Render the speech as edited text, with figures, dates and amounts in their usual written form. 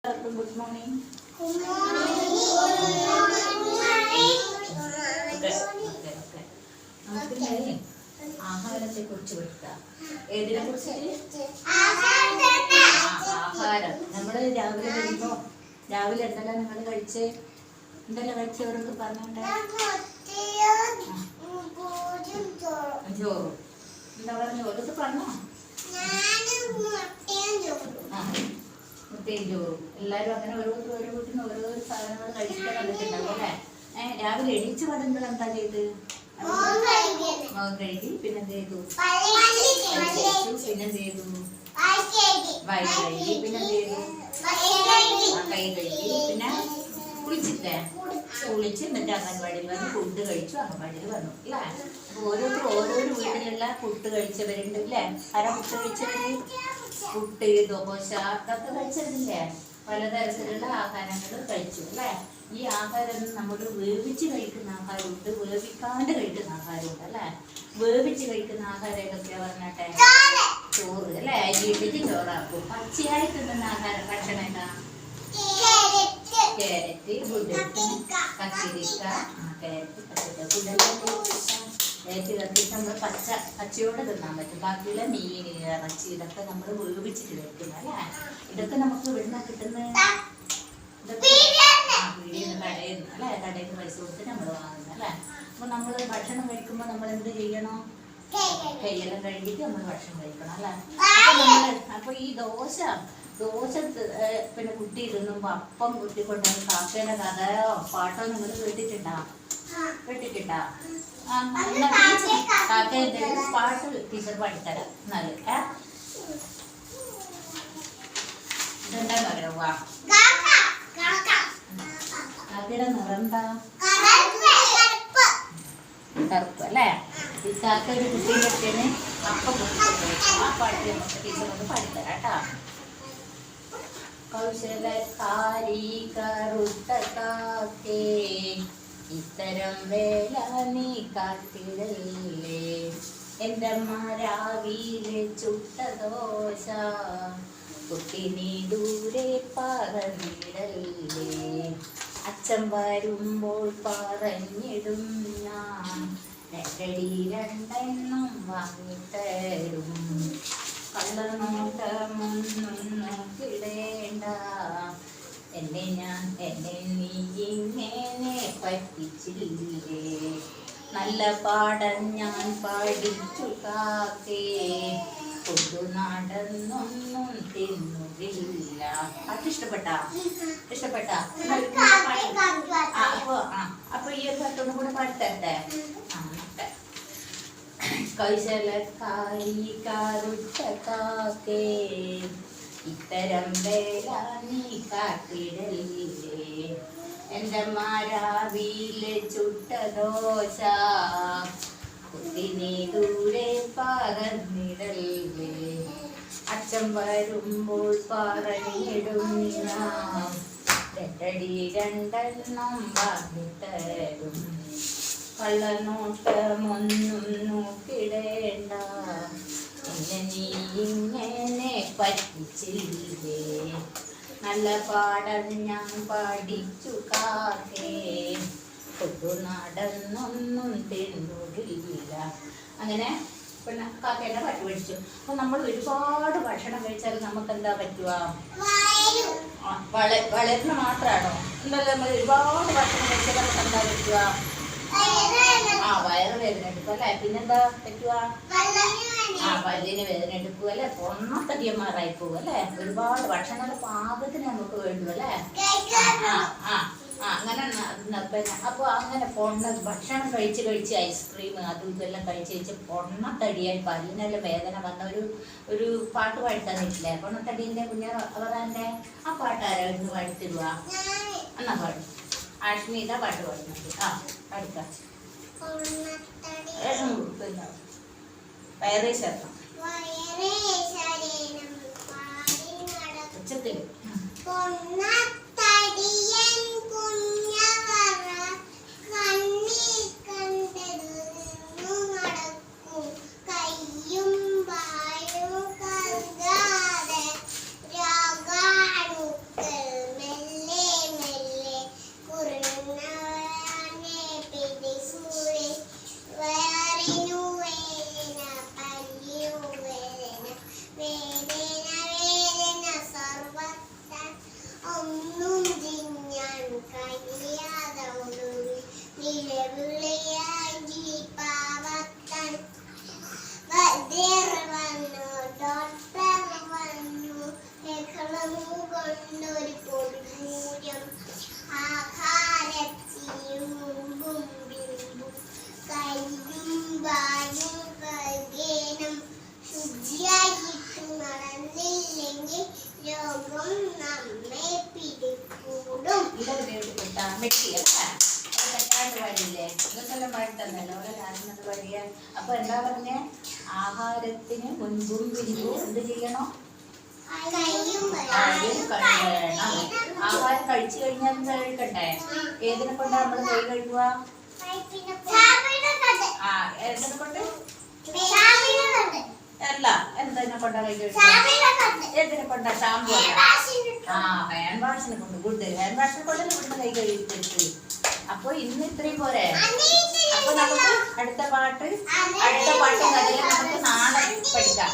Good morning. നമുക്ക് ആഹാരത്തെ കുറിച്ച് പഠിക്കാം. ഏതിനെ കുറിച്ചിട്ട്? ആഹാരം. നമ്മൾ രാവിലെ വരുമ്പോ രാവിലെ എന്തെല്ലാം നിങ്ങൾ കഴിച്ചേ? എന്തെല്ലാം കഴിച്ചവർക്ക് പറഞ്ഞോണ്ടേ? ചോറും എന്താ പറഞ്ഞു? ഓരോരുത്തർ പറഞ്ഞോ? മുട്ടയും ചോറും. എല്ലാവരും അങ്ങനെ ഓരോരുത്തർ ഓരോ വീട്ടിൽ നിന്ന് ഓരോ സാധനങ്ങൾ കഴിക്കാൻ കണ്ടിട്ടുണ്ടാവും അല്ലേ? രാവിലെ എണീച്ച് പാടുമ്പോൾ എന്താ ചെയ്ത്? മുഖം കഴുകി. പിന്നെന്ത് ചെയ്തു? പിന്നെന്ത് ചെയ്തു? വായ കഴുകി. പിന്നെന്ത് ചെയ്തു? കൈ കഴുകി. പിന്നെ കുളിച്ചിട്ടേ കുളിച്ച് എന്നിട്ട് അംഗൻവാടിയിൽ വന്ന് ഫുഡ് കഴിച്ചു. അംഗൻവാടിയിൽ വന്നു അല്ലേ? അപ്പൊ ഓരോരുത്തർ ഓരോരോ വീട്ടിലുള്ള ഫുഡ് കഴിച്ചവരുണ്ട് അല്ലേ? ആരാ ഫുഡ് കഴിച്ചവര്? പുട്ട്, ദോശ ഇതൊക്കെ കഴിച്ചതില്ലേ? പലതരത്തിലുള്ള ആഹാരങ്ങൾ കഴിച്ചു അല്ലേ? ഈ ആഹാരം നമ്മൾ വേവിച്ച് കഴിക്കുന്ന ആഹാരമുണ്ട്, വേവിക്കാണ്ട് കഴിക്കുന്ന ആഹാരമുണ്ട് അല്ലേ? വേവിച്ച് കഴിക്കുന്ന ആഹാരം ഏതൊക്കെയാ പറഞ്ഞാട്ടെ? ചോറ് അല്ലേ? അരി ഇട്ടിട്ട് ചോറാക്കും. പച്ചയായി തിന്നുന്ന ആഹാരം ഭക്ഷണം ഏതാ? ക്യാരറ്റ്, കത്തിരിക്ക, ക്യാരറ്റ് കത്തിരിക്ക നമ്മൾ പച്ചയോടെ തിന്നാൻ പറ്റും. ബാക്കിയുള്ള മീൻ, ഇറച്ചി ഇതൊക്കെ നമ്മൾ വേവിച്ചിട്ട് കഴിക്കുന്ന അല്ലേ? ഇതൊക്കെ നമുക്ക് ഇവിടുന്ന് കിട്ടുന്ന കടയിൽ നിന്ന് അല്ലേ? കടയിൽ നിന്ന് പൈസ കൊടുത്ത് നമ്മൾ വാങ്ങുന്നത് അല്ലേ? അപ്പൊ നമ്മൾ ഭക്ഷണം കഴിക്കുമ്പോൾ നമ്മൾ എന്ത് ചെയ്യണം? കൈയെല്ലാം കഴുകിയിട്ട് നമ്മൾ ഭക്ഷണം കഴിക്കണം അല്ലേ? അപ്പൊ ഈ ദോശ പിന്നെ കുട്ടി തിന്നുമ്പോ അപ്പം കുട്ടിക്കൊണ്ട് കാക്കയുടെ കഥയോ പാട്ടോ നിങ്ങൾ കേട്ടിട്ടുണ്ടോ? കാക്കയുടെ പാട്ട് ടീച്ചർ പാടിത്തരാം. എന്നാല് ഇതെന്താന്ന് പറയുക? കാക്കയുടെ നിറന്താ? കറുപ്പ് അല്ലേ? ഈ കാക്ക ഒരു കുട്ടീൻ്റെ അടുത്തേന് അപ്പം ആ പാട്ട് നമുക്ക് ടീച്ചറൊന്ന് പാടിത്തരാം കേട്ടോ. കൗശലക്കാരി കറുത്ത കാക്കേ, ഇത്തരം വേല നീ കാത്തിടല്ലേ. എൻ്റെ മാരാവിയിലെ ചുട്ട ദോശ കുട്ടി നീ ദൂരെ പറഞ്ഞിടല്ലേ. അച്ഛൻ വരുമ്പോൾ പറഞ്ഞിടും ഞാൻ, രണ്ടടി രണ്ടെണ്ണം വാങ്ങിത്തരും. കള്ളനോട്ടമൊന്നും കിടേണ്ട, എന്നെ നീ ഇങ്ങനെ പറ്റിച്ചില്ലേ. നല്ല പാഠം ഞാൻ പഠിച്ചു കാക്കേ, പൊതുനാടൊന്നും തിന്നുകില്ല. അത് ഇഷ്ടപ്പെട്ടാ? അപ്പൊ ഈ ഒരു പാട്ടൊന്നും കൂടെ പാടിത്തരട്ടെ? കൗശലക്കാരി കറുത്ത കാക്കേ, ഇത്തരം വേല നീ കാട്ടിടല്ലേ. എൻ്റെ മാരാവിയിലെ ചുട്ട ദോശ കുട്ടി നീ ദൂരെ പറന്നിടല്ലേ. അച്ഛൻ വരുമ്പോൾ പറഞ്ഞിടും ഞാൻ, രണ്ടടി രണ്ടെണ്ണം വാങ്ങിത്തരും. കള്ളനോട്ടമൊന്നും നോക്കിടേണ്ട, എന്നെ നീ ഇങ്ങനെ പറ്റിച്ചില്ലേ. നല്ല പാഠം ഞാൻ പഠിച്ചു കാക്കേ, പൊതുനാടൊന്നും തിന്നുകില്ല. അങ്ങനെ പിന്നെ കാക്കേൻ്റെ പാട്ട് പഠിച്ചു. അപ്പൊ നമ്മൾ ഒരുപാട് ഭക്ഷണം കഴിച്ചാൽ നമുക്ക് എന്താ പറ്റുക? വളരുന്ന മാത്രമാണോ? എന്നല്ല, നമ്മൾ ഒരുപാട് ഭക്ഷണം കഴിച്ചാൽ നമുക്ക് എന്താ പറ്റുക? വയറ് വേദന എടുക്കും അല്ലെ? പിന്നെന്താ പറ്റുക? പല്ലിന് വേദന എടുക്കും അല്ലെ? പൊണ്ണത്തടിയന്മാരായി പോകും അല്ലെ? ഒരുപാട് ഭക്ഷണങ്ങളുടെ പാകത്തിന് നമുക്ക് വേണ്ടു അല്ലെ? അങ്ങനെ അപ്പൊ അങ്ങനെ ഭക്ഷണം കഴിച്ച് ഐസ്ക്രീം അതും ഇതെല്ലാം കഴിച്ച് പൊണ്ണത്തടിയായി പല്ലിനെല്ലാം വേദന വന്ന ഒരു പാട്ട് പാടിത്തന്നിട്ടില്ലേ? പൊണ്ണത്തടീന്റെ കുഞ്ഞവറാന്റെ ആ പാട്ട് ആരായിരുന്നു പാടിത്തരുക? എന്നാ പാടും. ആഷ്മിത പാട്ട് പാടുന്നത്. പഠിക്കാം. വയറേ ചേർക്കാം ഉച്ചത്തിൽ. കൊണ്ടൊരു പൊടിമൂരം ആഹാരത്തിനും മുമ്പും ബിംബും കയ്യും വായും കഴുകേണം ശുചിയായിട്ട് നടന്നില്ലെങ്കിൽ രോഗം നമ്മെ പിടികൂടും. പാടില്ലേ ഇതൊക്കെല്ലാം പാടി തന്നല്ലോ ഓരോ രാജ്യം പാടിയ. അപ്പൊ എന്താ പറഞ്ഞേ? ആഹാരത്തിന് മുൻപും പിൻപും എന്ത് ചെയ്യണം? കഴുകണം. ആഹാരം കഴിച്ചു കഴിഞ്ഞാൽ കഴിക്കട്ടെ. ഏതിനെ കൊണ്ടാ നമ്മള് കൈ കഴുകുക? ഏതിനെ കൊണ്ട്? അല്ല, എന്തിനെ കൊണ്ടാ കൈ കഴുകുക? ഏതിനെ കൊണ്ടാ? ഷാമ്പു അല്ല. ഹാൻഡ് വാഷിനെ കൊണ്ട്. ഗുഡ്. ഹാൻഡ് വാഷിനെ കൊണ്ട് ഇവിടുന്ന് കൈ കഴുകിട്ട്. അപ്പൊ ഇന്ന് ഇത്രയും പോരെ? അപ്പൊ നമുക്ക് അടുത്ത പാട്ട് കഥയിൽ നമുക്ക് നാളെ പഠിക്കാം.